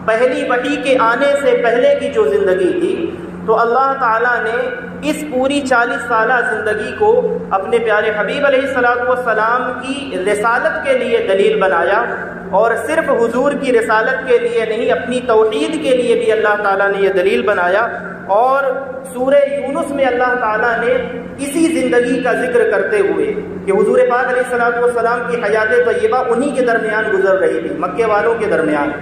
پہلی وحی کے آنے سے پہلے کی جو زندگی تھی، تو اللہ تعالیٰ نے اس پوری 40 سالہ زندگی کو اپنے پیارے حبیب علیہ الصلوۃ والسلام کی رسالت کے لیے دلیل بنایا، اور صرف حضور کی رسالت کے لیے نہیں، اپنی توحید کے لیے بھی اللہ تعالیٰ نے یہ دلیل بنایا۔ اور سورہ یونس میں اللہ تعالیٰ نے اسی زندگی کا ذکر کرتے ہوئے کہ حضور پاک علیہ الصلوۃ والسلام کی حیات طیبہ انہی کے درمیان گزر رہی تھی، مکے والوں کے درمیان،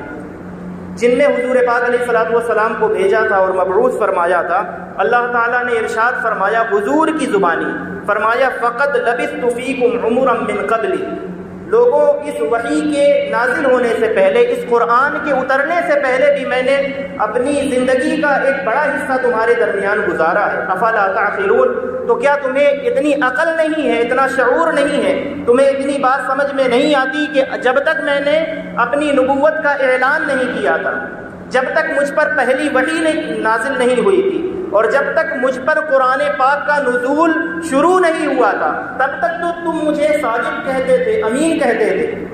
جن میں حضور پاک علیہ الصلوۃ والسلام کو بھیجا تھا اور مبعوث فرمایا تھا۔ اللہ تعالیٰ نے ارشاد فرمایا حضور کی زبانی، فرمایا فقد لبثت فیکم عمرا من قبلی، لوگوں اس وحی کے نازل ہونے سے پہلے، اس قرآن کے اترنے سے پہلے بھی میں نے اپنی زندگی کا ایک بڑا حصہ تمہارے درمیان گزارا ہے۔ افلا تعقلون، تو کیا تمہیں اتنی عقل نہیں ہے، اتنا شعور نہیں ہے، تمہیں اتنی بات سمجھ میں نہیں آتی کہ جب تک میں نے اپنی نبوت کا اعلان نہیں کیا تھا، جب تک مجھ پر پہلی وحی نازل نہیں ہوئی تھی، اور جب تک مجھ پر قرآن پاک کا نزول شروع نہیں ہوا تھا، تب تک تو تم مجھے صادق کہتے تھے، امین کہتے تھے،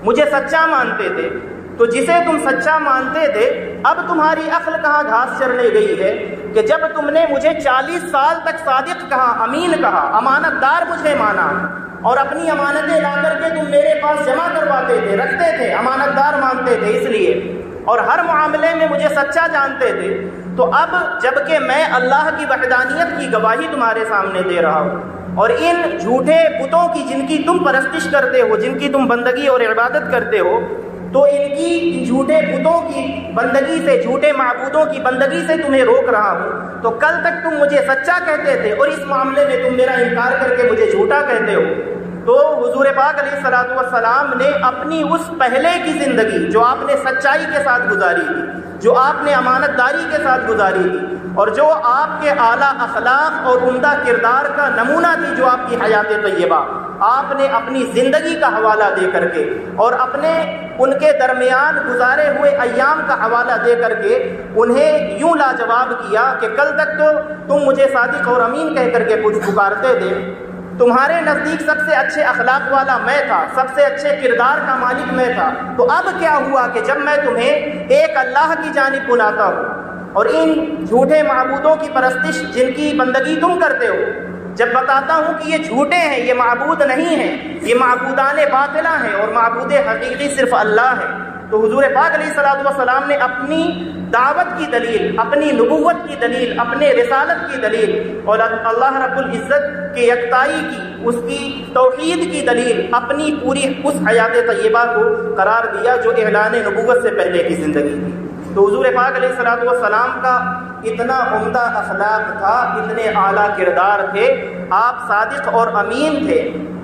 مجھے سچا مانتے تھے۔ تو جسے تم سچا مانتے تھے، اب تمہاری عقل کہاں گھاس چرنے گئی ہے کہ جب تم نے مجھے 40 سال تک صادق کہا، امین کہا، امانت دار مجھے مانا، اور اپنی امانتیں لا کر کے تم میرے پاس جمع کرواتے تھے، رکھتے تھے، امانت دار مانتے تھے اس لیے، اور ہر معاملے میں مجھے سچا جانتے تھے، تو اب جب کہ میں اللہ کی وحدانیت کی گواہی تمہارے سامنے دے رہا ہوں، اور ان جھوٹے بتوں کی جن کی تم پرستش کرتے ہو، جن کی تم بندگی اور عبادت کرتے ہو، تو ان جھوٹے بتوں کی بندگی سے، جھوٹے معبودوں کی بندگی سے تمہیں روک رہا ہوں، تو کل تک تم مجھے سچا کہتے تھے اور اس معاملے میں تم میرا انکار کر کے مجھے جھوٹا کہتے ہو۔ تو حضور پاک علیہ الصلوۃ والسلام نے اپنی اس پہلے کی زندگی جو آپ نے سچائی کے ساتھ گزاری تھی، جو آپ نے امانت داری کے ساتھ گزاری تھی، اور جو آپ کے اعلیٰ اخلاق اور عمدہ کردار کا نمونہ تھی، جو آپ کی حیات طیبہ، آپ نے اپنی زندگی کا حوالہ دے کر کے اور اپنے ان کے درمیان گزارے ہوئے ایام کا حوالہ دے کر کے انہیں یوں لاجواب کیا کہ کل تک تو تم مجھے صادق اور امین کہہ کر کے کچھ پکارتے تھے، تمہارے نزدیک سب سے اچھے اخلاق والا میں تھا، سب سے اچھے کردار کا مالک میں تھا، تو اب کیا ہوا کہ جب میں تمہیں ایک اللہ کی جانب بلاتا ہوں اور ان جھوٹے معبودوں کی پرستش جن کی بندگی تم کرتے ہو، جب بتاتا ہوں کہ یہ جھوٹے ہیں، یہ معبود نہیں ہیں، یہ معبودان باطلہ ہیں اور معبود حقیقی صرف اللہ ہے، تو حضور پاک علیہ الصلوۃ والسلام نے اپنی دعوت کی دلیل، اپنی نبوت کی دلیل، اپنے رسالت کی دلیل اور اللہ رب العزت کے یکتائی کی، اس کی توحید کی دلیل، اپنی پوری اس حیات طیبہ کو قرار دیا جو اعلان نبوت سے پہلے کی زندگی تھی۔ تو حضور پاک علیہ الصلوۃ والسلام کا اتنا عمدہ اخلاق تھا، اتنے اعلیٰ کردار تھے، آپ صادق اور امین تھے،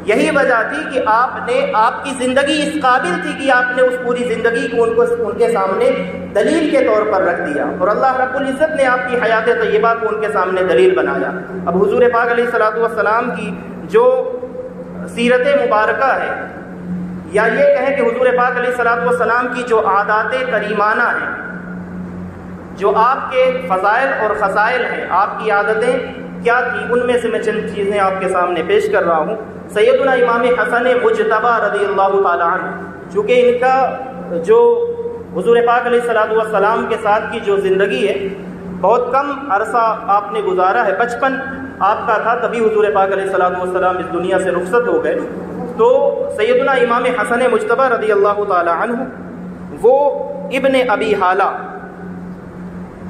یہی وجہ تھی کہ آپ کی زندگی اس قابل تھی کہ آپ نے اس پوری زندگی کو ان کے سامنے دلیل کے طور پر رکھ دیا، اور اللہ رب العزت نے آپ کی حیات طیبہ کو ان کے سامنے دلیل بنایا۔ اب حضور پاک علیہ الصلوۃ والسلام کی جو سیرت مبارکہ ہے، یا یہ کہیں کہ حضور پاک علیہ الصلوۃ والسلام کی جو عادات کریمانہ ہیں، جو آپ کے فضائل اور خصائل ہیں، آپ کی عادتیں کیا تھیں، ان میں سے میں چند چیزیں آپ کے سامنے پیش کر رہا ہوں۔ سیدنا امام حسن مجتبی رضی اللہ تعالی عنہ، چونکہ ان کا جو حضور پاک علیہ الصلوۃ والسلام کے ساتھ کی جو زندگی ہے، بہت کم عرصہ آپ نے گزارا ہے، بچپن آپ کا تھا تبھی حضور پاک علیہ الصلوۃ والسلام اس دنیا سے رخصت ہو گئے، تو سیدنا امام حسن مجتبی رضی اللہ تعالی عنہ وہ ابن ابی حالہ،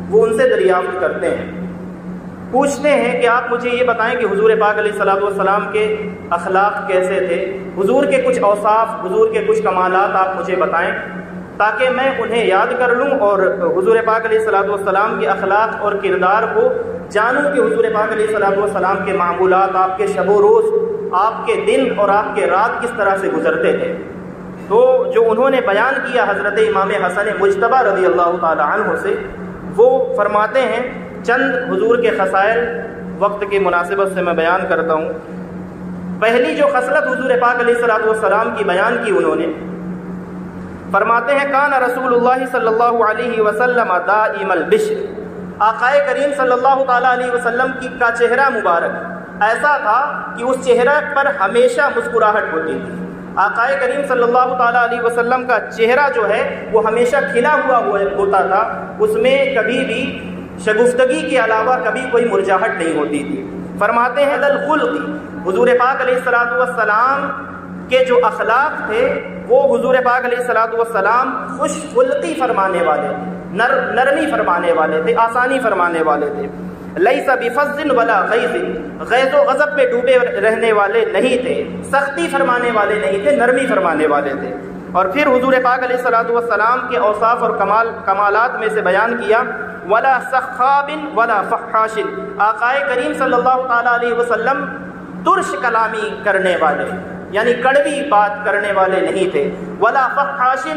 وہ ان سے دریافت کرتے ہیں، پوچھتے ہیں کہ آپ مجھے یہ بتائیں کہ حضور پاک علیہ الصلوۃ والسلام کے اخلاق کیسے تھے، حضور کے کچھ اوصاف، حضور کے کچھ کمالات آپ مجھے بتائیں تاکہ میں انہیں یاد کر لوں اور حضور پاک علیہ الصلوۃ والسلام کے اخلاق اور کردار کو جانوں کہ حضور پاک علیہ الصلوۃ والسلام کے معمولات، آپ کے شب و روز، آپ کے دن اور آپ کے رات کس طرح سے گزرتے تھے۔ تو جو انہوں نے بیان کیا حضرت امام حسن مجتبی رضی اللہ تعالی عنہ سے، وہ فرماتے ہیں چند حضور کے خصائل وقت کی مناسبت سے میں بیان کرتا ہوں۔ پہلی جو خصلت حضور پاک علیہ الصلوۃ والسلام کی بیان کی انہوں نے، فرماتے ہیں کان رسول اللہ صلی اللہ علیہ وسلم دائم البشر، آقائے کریم صلی اللہ تعالی علیہ وسلم کا چہرہ مبارک ایسا تھا کہ اس چہرہ پر ہمیشہ مسکراہٹ ہوتی تھی، آقائے کریم صلی اللہ تعالیٰ علیہ وسلم کا چہرہ جو ہے وہ ہمیشہ کھلا ہوا ہوتا تھا، اس میں کبھی بھی شگفتگی کے علاوہ کبھی کوئی مرجھاہٹ نہیں ہوتی تھی۔ فرماتے ہیں الخلق، حضور پاک علیہ الصلوۃ والسلام کے جو اخلاق تھے وہ حضور پاک علیہ الصلوۃ والسلام خوش خلقی فرمانے والے تھے، نرمی فرمانے والے تھے، آسانی فرمانے والے تھے۔ لیس بفظ ولا غیظ، غیظ و غضب میں ڈوبے رہنے والے نہیں تھے، سختی فرمانے والے نہیں تھے، نرمی فرمانے والے تھے۔ اور پھر حضور پاک علیہ الصلوۃ والسلام کے اوصاف اور کمالات میں سے بیان کیا ولا سخاب ولا فحاش، آقائے کریم صلی اللہ تعالیٰ علیہ وسلم ترش کلامی کرنے والے یعنی کڑوی بات کرنے والے نہیں تھے، ولا فحاش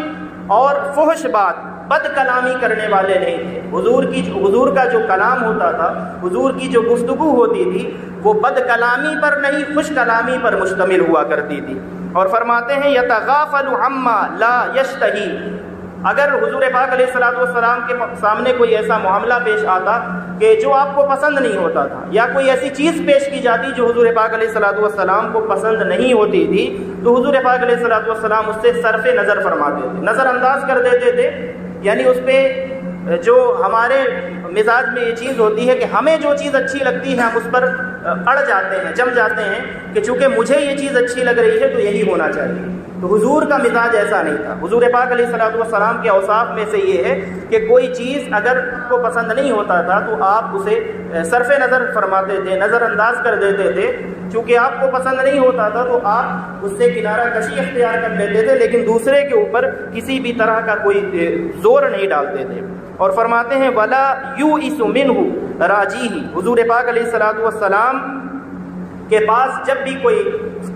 اور فحش بات بد کلامی کرنے والے نہیں تھے۔ حضور کا جو کلام ہوتا تھا، حضور کی جو گفتگو ہوتی تھی وہ بد کلامی پر نہیں، خوش کلامی پر مشتمل ہوا کرتی تھی۔ اور فرماتے ہیں یتغافل عما لا یشتہی، اگر حضور پاک علیہ الصلوۃ والسلام کے سامنے کوئی ایسا معاملہ پیش آتا کہ جو آپ کو پسند نہیں ہوتا تھا، یا کوئی ایسی چیز پیش کی جاتی جو حضور پاک علیہ الصلوۃ والسلام کو پسند نہیں ہوتی تھی، تو حضور پاک علیہ الصلوۃ والسلام اس سے صرف نظر فرماتے تھے، نظر انداز کر دیتے تھے۔ یعنی اس پہ جو ہمارے مزاج میں یہ چیز ہوتی ہے کہ ہمیں جو چیز اچھی لگتی ہے ہم اس پر اڑ جاتے ہیں، جم جاتے ہیں کہ چونکہ مجھے یہ چیز اچھی لگ رہی ہے تو یہی ہونا چاہیے۔ تو حضور کا مزاج ایسا نہیں تھا۔ حضور پاک علیہ الصلوۃ والسلام کے اوصاف میں سے یہ ہے کہ کوئی چیز اگر کو پسند نہیں ہوتا تھا تو آپ اسے صرف نظر فرماتے تھے، نظر انداز کر دیتے تھے۔ چونکہ آپ کو پسند نہیں ہوتا تھا تو آپ اس سے کنارہ کشی اختیار کر لیتے تھے، لیکن دوسرے کے اوپر کسی بھی طرح کا کوئی زور نہیں ڈالتے تھے۔ اور فرماتے ہیں ولا یؤس منہ راجیہ، حضور پاک علیہ الصلوۃ والسلام کے پاس جب بھی کوئی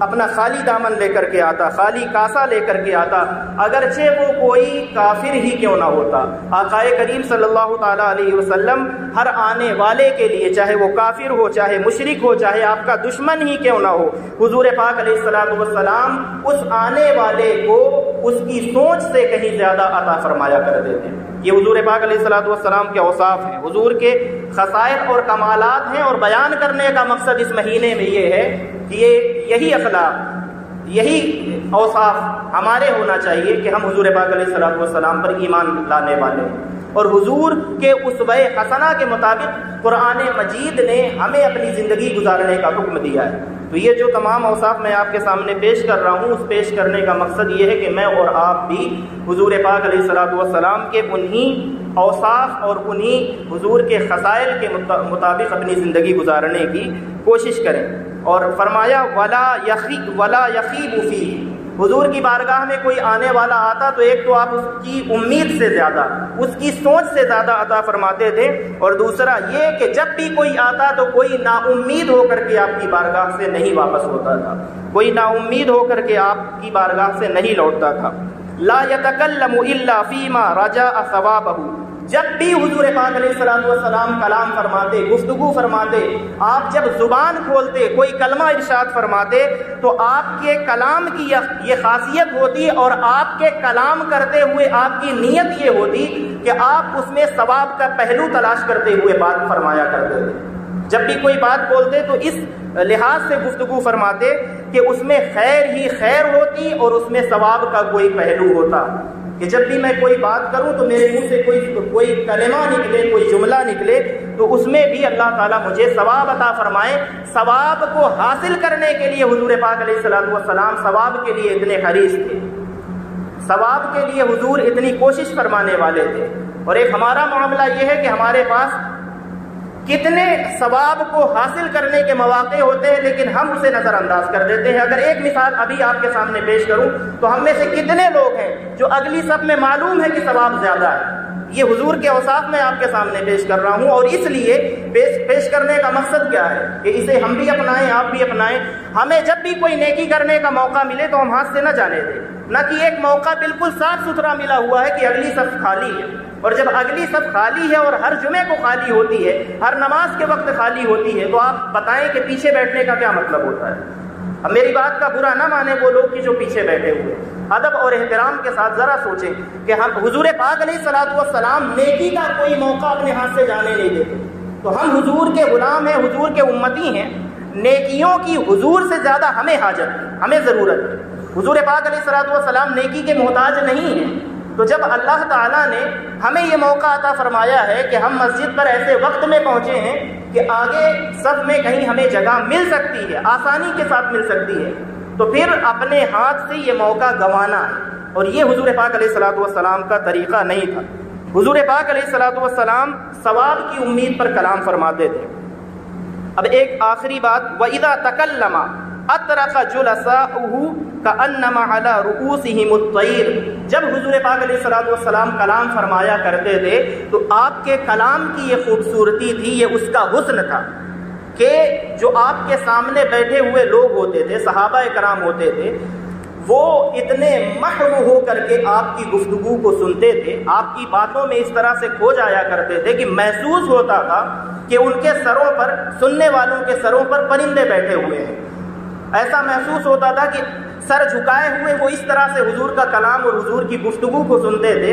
اپنا خالی دامن لے کر کے آتا، خالی کاسا لے کر کے آتا، اگرچہ وہ کوئی کافر ہی کیوں نہ ہوتا، آقائے کریم صلی اللہ تعالیٰ علیہ وسلم ہر آنے والے کے لیے، چاہے وہ کافر ہو، چاہے مشرک ہو، چاہے آپ کا دشمن ہی کیوں نہ ہو، حضور پاک علیہ الصلوۃ والسلام اس آنے والے کو اس کی سوچ سے کہیں زیادہ عطا فرمایا کرتے تھے۔ یہ حضور پاک علیہ الصلوۃ والسلام کے اوصاف ہیں، حضور کے خصائص اور کمالات ہیں۔ اور بیان کرنے کا مقصد اس مہینے میں یہ ہے کہ یہی اخلاق، یہی اوصاف ہمارے ہونا چاہیے کہ ہم حضور پاک علیہ الصلوۃ والسلام پر ایمان لانے والے ہیں۔ اور حضور کے اسوہ حسنہ کے مطابق قرآن مجید نے ہمیں اپنی زندگی گزارنے کا حکم دیا ہے۔ تو یہ جو تمام اوصاف میں آپ کے سامنے پیش کر رہا ہوں، اس پیش کرنے کا مقصد یہ ہے کہ میں اور آپ بھی حضور پاک علیہ الصلوۃ والسلام کے انہی اوصاف اور انہی حضور کے خصائل کے مطابق اپنی زندگی گزارنے کی کوشش کریں۔ اور فرمایا ولا یخیب فیہ، حضور کی بارگاہ میں کوئی آنے والا آتا تو ایک تو آپ اس کی امید سے زیادہ، اس کی سوچ سے زیادہ عطا فرماتے تھے، اور دوسرا یہ کہ جب بھی کوئی آتا تو کوئی نا امید ہو کر کے آپ کی بارگاہ سے نہیں واپس ہوتا تھا، کوئی نا امید ہو کر کے آپ کی بارگاہ سے نہیں لوٹتا تھا۔ لا یتکلم الا فیما رجا ثوابہ، جب بھی حضور پاک علیہ الصلوۃ والسلام کلام فرماتے، گفتگو فرماتے، آپ جب زبان کھولتے، کوئی کلمہ ارشاد فرماتے تو آپ کے کلام کی یہ خاصیت ہوتی، اور آپ کے کلام کرتے ہوئے آپ کی نیت یہ ہوتی کہ آپ اس میں ثواب کا پہلو تلاش کرتے ہوئے بات فرمایا کرتے تھے۔ جب بھی کوئی بات بولتے تو اس لحاظ سے گفتگو فرماتے کہ اس میں خیر ہی خیر ہوتی اور اس میں ثواب کا کوئی پہلو ہوتا، کہ جب بھی میں کوئی بات کروں تو میرے منہ سے کوئی کلمہ نکلے، کوئی جملہ نکلے تو اس میں بھی اللہ تعالیٰ مجھے ثواب عطا فرمائے۔ ثواب کو حاصل کرنے کے لیے حضور پاک علیہ الصلوۃ والسلام ثواب کے لیے اتنے حریص تھے، ثواب کے لیے حضور اتنی کوشش فرمانے والے تھے۔ اور ایک ہمارا معاملہ یہ ہے کہ ہمارے پاس کتنے ثواب کو حاصل کرنے کے مواقع ہوتے ہیں لیکن ہم اسے نظر انداز کر دیتے ہیں۔ اگر ایک مثال ابھی آپ کے سامنے پیش کروں تو ہم میں سے کتنے لوگ ہیں جو اگلی صف میں معلوم ہے کہ ثواب زیادہ ہے۔ یہ حضور کے اوصاف میں آپ کے سامنے پیش کر رہا ہوں، اور اس لیے پیش کرنے کا مقصد کیا ہے کہ اسے ہم بھی اپنائیں، آپ بھی اپنائیں۔ ہمیں جب بھی کوئی نیکی کرنے کا موقع ملے تو ہم ہاتھ سے نہ جانے دیں، نہ کہ ایک موقع بالکل صاف ستھرا ملا ہوا ہے کہ اگلی صف خالی ہے، اور جب اگلی صف خالی ہے اور ہر جمعے کو خالی ہوتی ہے، ہر نماز کے وقت خالی ہوتی ہے، تو آپ بتائیں کہ پیچھے بیٹھنے کا کیا مطلب ہوتا ہے۔ اب میری بات کا برا نہ مانے وہ لوگ کہ جو پیچھے بیٹھے ہوئے، ادب اور احترام کے ساتھ ذرا سوچیں کہ ہم حضور پاک علیہ الصلوۃ والسلام نیکی کا کوئی موقع اپنے ہاتھ سے جانے نہیں دیتے، تو ہم حضور کے غلام ہیں، حضور کے امتی ہیں، نیکیوں کی حضور سے زیادہ ہمیں حاجت ہے، ہمیں ضرورت ہے۔ حضور پاک علیہ الصلوۃ والسلام نیکی کے محتاج نہیں ہیں. تو جب اللہ تعالیٰ نے ہمیں یہ موقع عطا فرمایا ہے کہ ہم مسجد پر ایسے وقت میں پہنچے ہیں کہ آگے صف میں کہیں ہمیں جگہ مل سکتی ہے، آسانی کے ساتھ مل سکتی ہے، تو پھر اپنے ہاتھ سے یہ موقع گنوانا ہے. اور یہ حضور پاک علیہ الصلوۃ والسلام کا طریقہ نہیں تھا. حضور پاک علیہ الصلوۃ والسلام ثواب کی امید پر کلام فرماتے تھے. اب ایک آخری بات، وَإِذَا تَكَلَّمَ اطرق جلساؤہ کأنما علی رؤوسہم الطیر. جب حضور پاک علیہ الصلوۃ والسلام کلام فرمایا کرتے تھے تو آپ کے کلام کی یہ خوبصورتی تھی، یہ اس کا حسن تھا کہ جو آپ کے سامنے بیٹھے ہوئے لوگ ہوتے تھے، صحابہ کرام ہوتے تھے، وہ اتنے محو ہو کر کے آپ کی گفتگو کو سنتے تھے، آپ کی باتوں میں اس طرح سے کھو جایا کرتے تھے کہ محسوس ہوتا تھا کہ ان کے سروں پر، سننے والوں کے سروں پر پرندے بیٹھے ہوئے ہیں. ایسا محسوس ہوتا تھا کہ سر جھکائے ہوئے وہ اس طرح سے حضور کا کلام اور حضور کی گفتگو کو سنتے تھے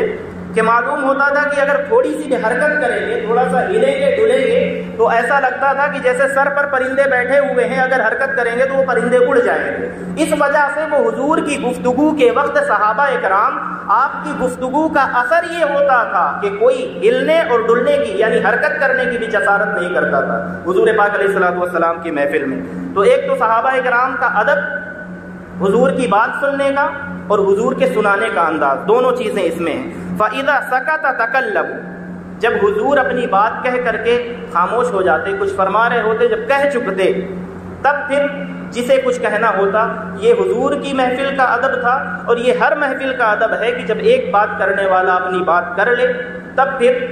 کہ معلوم ہوتا تھا کہ اگر تھوڑی سی بھی حرکت کریں گے، تھوڑا سا ہلیں گے ڈلیں گے، تو ایسا لگتا تھا کہ جیسے سر پر پرندے بیٹھے ہوئے ہیں، اگر حرکت کریں گے تو وہ پرندے اڑ جائیں گے. اس وجہ سے وہ حضور کی گفتگو کے وقت صحابہ کرام، آپ کی گفتگو کا اثر یہ ہوتا تھا کہ کوئی ہلنے اور ڈلنے کی یعنی حرکت کرنے کی بھی جسارت نہیں کرتا تھا حضور پاک علیہ الصلوۃ والسلام کی محفل میں. تو ایک تو صحابہ کرام کا ادب، حضور کی بات سننے کا اور حضور کے سنانے کا انداز، دونوں چیزیں اس میں ہیں. فَإِذَا سَكَتَ تَكَلَّمُوا. جب حضور اپنی بات کہہ کر کے خاموش ہو جاتے، کچھ فرما رہے ہوتے، جب کہہ چکتے، تب پھر جسے کچھ کہنا ہوتا. یہ حضور کی محفل کا ادب تھا اور یہ ہر محفل کا ادب ہے کہ جب ایک بات کرنے والا اپنی بات کر لے تب پھر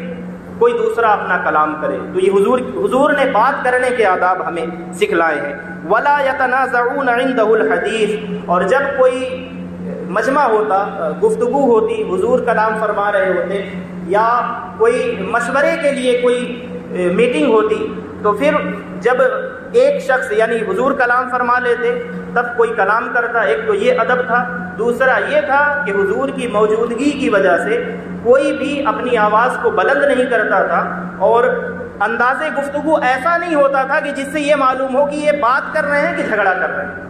کوئی دوسرا اپنا کلام کرے. تو یہ حضور نے بات کرنے کے آداب ہمیں سکھلائے ہیں. وَلَا يَتَنَازَعُونَ عِندَهُ الْحَدِيثِ. اور جب کوئی مجمع ہوتا، گفتگو ہوتی، حضور کلام فرما رہے ہوتے، یا کوئی مشورے کے لیے کوئی میٹنگ ہوتی، تو پھر جب ایک شخص یعنی حضور کلام فرما لیتے تب کوئی کلام کرتا. ایک تو یہ ادب تھا، دوسرا یہ تھا کہ حضور کی موجودگی کی وجہ سے کوئی بھی اپنی آواز کو بلند نہیں کرتا تھا اور انداز گفتگو ایسا نہیں ہوتا تھا کہ جس سے یہ معلوم ہو کہ یہ بات کر رہے ہیں کہ جھگڑا کر رہے ہیں.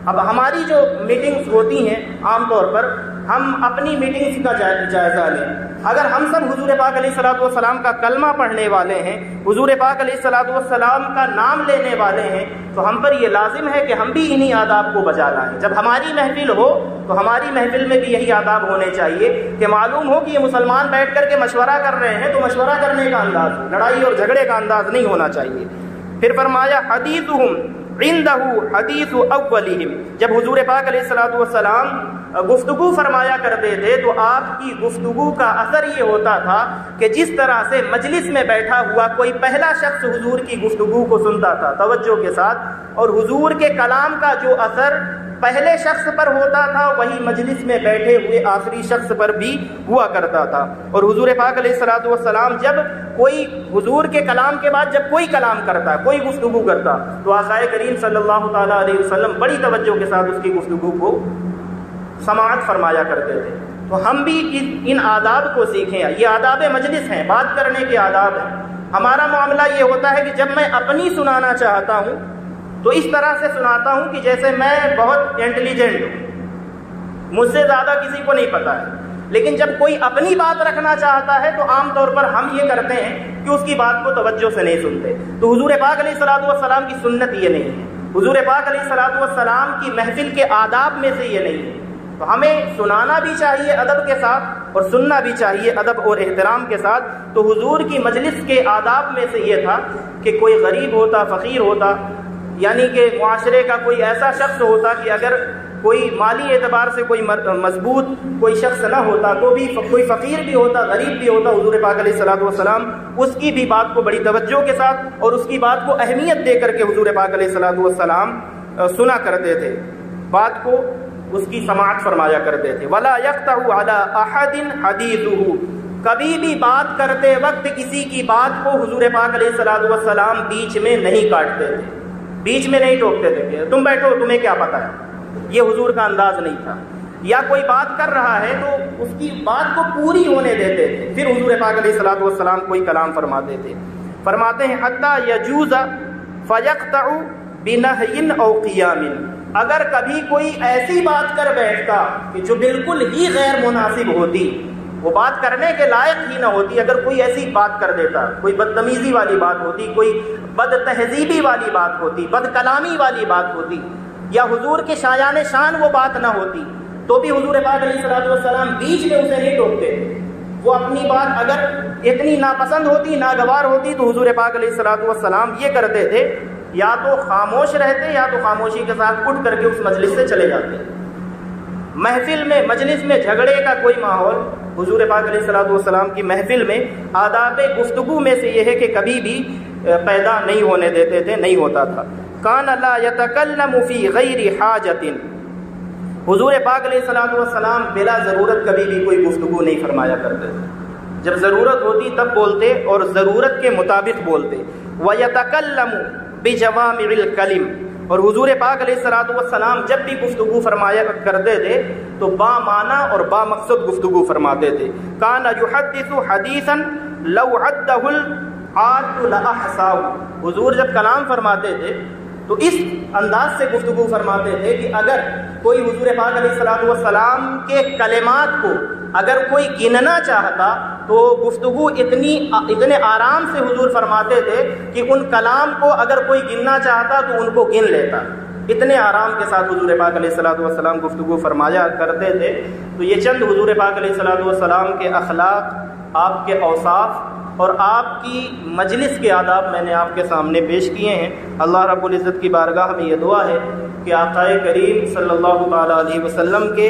اب ہماری جو میٹنگز ہوتی ہیں عام طور پر، ہم اپنی میٹنگز کا جائزہ لیں. اگر ہم سب حضور پاک علیہ الصلوۃ والسلام کا کلمہ پڑھنے والے ہیں، حضور پاک علیہ الصلوۃ والسلام کا نام لینے والے ہیں، تو ہم پر یہ لازم ہے کہ ہم بھی انہی آداب کو بجا لائیں. جب ہماری محفل ہو تو ہماری محفل میں بھی یہی آداب ہونے چاہیے کہ معلوم ہو کہ یہ مسلمان بیٹھ کر کے مشورہ کر رہے ہیں، تو مشورہ کرنے کا انداز، لڑائی اور جھگڑے کا انداز نہیں ہونا چاہیے. پھر فرمایا حدیثہم عندہ حدیث اولہم. جب حضور پاک علیہ الصلوۃ والسلام گفتگو فرمایا کرتے تھے تو آپ کی گفتگو کا اثر یہ ہوتا تھا کہ جس طرح سے مجلس میں بیٹھا ہوا کوئی پہلا شخص حضور کی گفتگو کو سنتا تھا توجہ کے ساتھ، اور حضور کے کلام کا جو اثر پہلے شخص پر ہوتا تھا وہی مجلس میں بیٹھے ہوئے آخری شخص پر بھی ہوا کرتا تھا. اور حضور پاک علیہ الصلوۃ والسلام جب کوئی حضور کے کلام کے بعد جب کوئی کلام کرتا، کوئی گفتگو کرتا، تو آقا کریم صلی اللہ تعالیٰ علیہ وسلم بڑی توجہ کے ساتھ اس کی گفتگو کو سماعت فرمایا کرتے تھے. تو ہم بھی ان آداب کو سیکھیں. یہ آداب مجلس ہیں، بات کرنے کے آداب ہیں. ہمارا معاملہ یہ ہوتا ہے کہ جب میں اپنی سنانا چاہتا ہوں تو اس طرح سے سناتا ہوں کہ جیسے میں بہت انٹیلیجنٹ ہوں، مجھ سے زیادہ کسی کو نہیں پتا ہے. لیکن جب کوئی اپنی بات رکھنا چاہتا ہے تو عام طور پر ہم یہ کرتے ہیں کہ اس کی بات کو توجہ سے نہیں سنتے. تو حضور پاک علیہ الصلوۃ والسلام کی سنت یہ نہیں ہے، حضور پاک علیہ الصلوۃ والسلام کی محفل کے آداب میں سے یہ نہیں ہے. تو ہمیں سنانا بھی چاہیے ادب کے ساتھ اور سننا بھی چاہیے ادب اور احترام کے ساتھ. تو حضور کی مجلس کے آداب میں سے یہ تھا کہ کوئی غریب ہوتا، فقیر ہوتا، یعنی کہ معاشرے کا کوئی ایسا شخص ہوتا کہ اگر کوئی مالی اعتبار سے کوئی مضبوط کوئی شخص نہ ہوتا تو بھی کوئی فقیر بھی ہوتا، غریب بھی ہوتا، حضور پاک علیہ الصلوۃ والسلام اس کی بھی بات کو بڑی توجہ کے ساتھ اور اس کی بات کو اہمیت دے کر کے حضور پاک علیہ الصلوۃ والسلام سنا کرتے تھے، بات کو اس کی سماعت فرمایا کرتے تھے. وَلَا يَقْطَعُ عَلَىٰ أَحَدٍ حَدِيثُهُ. کبھی بھی بات کرتے وقت کسی کی بات کو حضور پاک علیہ الصلوۃ والسلام بیچ میں نہیں کاٹتے تھے، بیچ میں نہیں ٹوکتے تھے کہ تم بیٹھو تمہیں کیا پتہ ہے. یہ حضور کا انداز نہیں تھا. یا کوئی بات کر رہا ہے تو اس کی بات کو پوری ہونے دیتے تھے، پھر حضور پاک علیہ الصلوۃ والسلام کوئی کلام فرماتے تھے. فرماتے ہیں حتیٰ یجوز فیقطع بنہی او قیام. اگر کبھی کوئی ایسی بات کر بیٹھتا کہ جو بالکل ہی غیر مناسب ہوتی، وہ بات کرنے کے لائق ہی نہ ہوتی، اگر کوئی ایسی بات کر دیتا، کوئی بدتمیزی والی بات ہوتی، کوئی بد تہذیبی والی بات ہوتی، بد کلامی والی بات ہوتی، یا حضور کے شایان شان وہ بات نہ ہوتی، تو بھی حضور پاک علیہ الصلوۃ والسلام بیچ میں اسے نہیں ٹوکتے۔ وہ اپنی بات اگر اتنی ناپسند ہوتی، ناگوار ہوتی، تو حضور پاک علیہ الصلوۃ والسلام یہ کرتے تھے، یا تو خاموش رہتے یا تو خاموشی کے ساتھ اٹھ کر کے اس مجلس سے چلے جاتے۔ محفل میں، مجلس میں جھگڑے کا کوئی ماحول حضور پاک علیہ الصلوۃ والسلام کی محفل میں آداب گفتگو میں سے یہ ہے کہ کبھی بھی پیدا نہیں ہونے دیتے تھے، نہیں ہوتا تھا۔ کان لا یتکلم فی غیر حاجۃ، حضور پاک علیہ الصلوۃ والسلام بلا ضرورت کبھی بھی کوئی گفتگو نہیں فرمایا کرتے تھے، جب ضرورت ہوتی تب بولتے اور ضرورت کے مطابق بولتے۔ ویتکلم بجوامع الکلم، اور حضور پاک علیہ الصلوۃ والسلام جب بھی گفتگو فرمایا کرتے تھے تو با معنی اور با مقصد گفتگو فرماتے تھے۔ کان یحدث حدیثا لو عدہ العاد لاحصاہ، حضور جب کلام فرماتے تھے تو اس انداز سے گفتگو فرماتے تھے کہ اگر کوئی حضور پاک علیہ الصلوۃ والسلام کے کلمات کو اگر کوئی گننا چاہتا تو گفتگو اتنے آرام سے حضور فرماتے تھے کہ ان کلام کو اگر کوئی گننا چاہتا تو ان کو گن لیتا۔ اتنے آرام کے ساتھ حضور پاک علیہ الصلوۃ والسلام گفتگو فرمایا کرتے تھے۔ تو یہ چند حضور پاک علیہ الصلوۃ والسلام کے اخلاق، آپ کے اوصاف اور آپ کی مجلس کے آداب میں نے آپ کے سامنے پیش کیے ہیں۔ اللہ رب العزت کی بارگاہ میں یہ دعا ہے کہ آقا کریم صلی اللہ تعالیٰ علیہ وسلم کے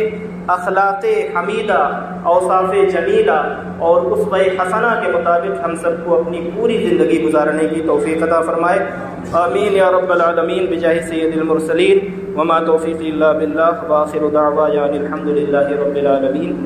اخلاق حمیدہ، اوصاف جمیلہ اور اسوہ حسنہ کے مطابق ہم سب کو اپنی پوری زندگی گزارنے کی توفیق عطا فرمائے۔ آمین یا رب العالمین بجاہ سید المرسلین، وما توفیقی الا باللہ، وآخر دعوانا الحمد للہ رب العالمین۔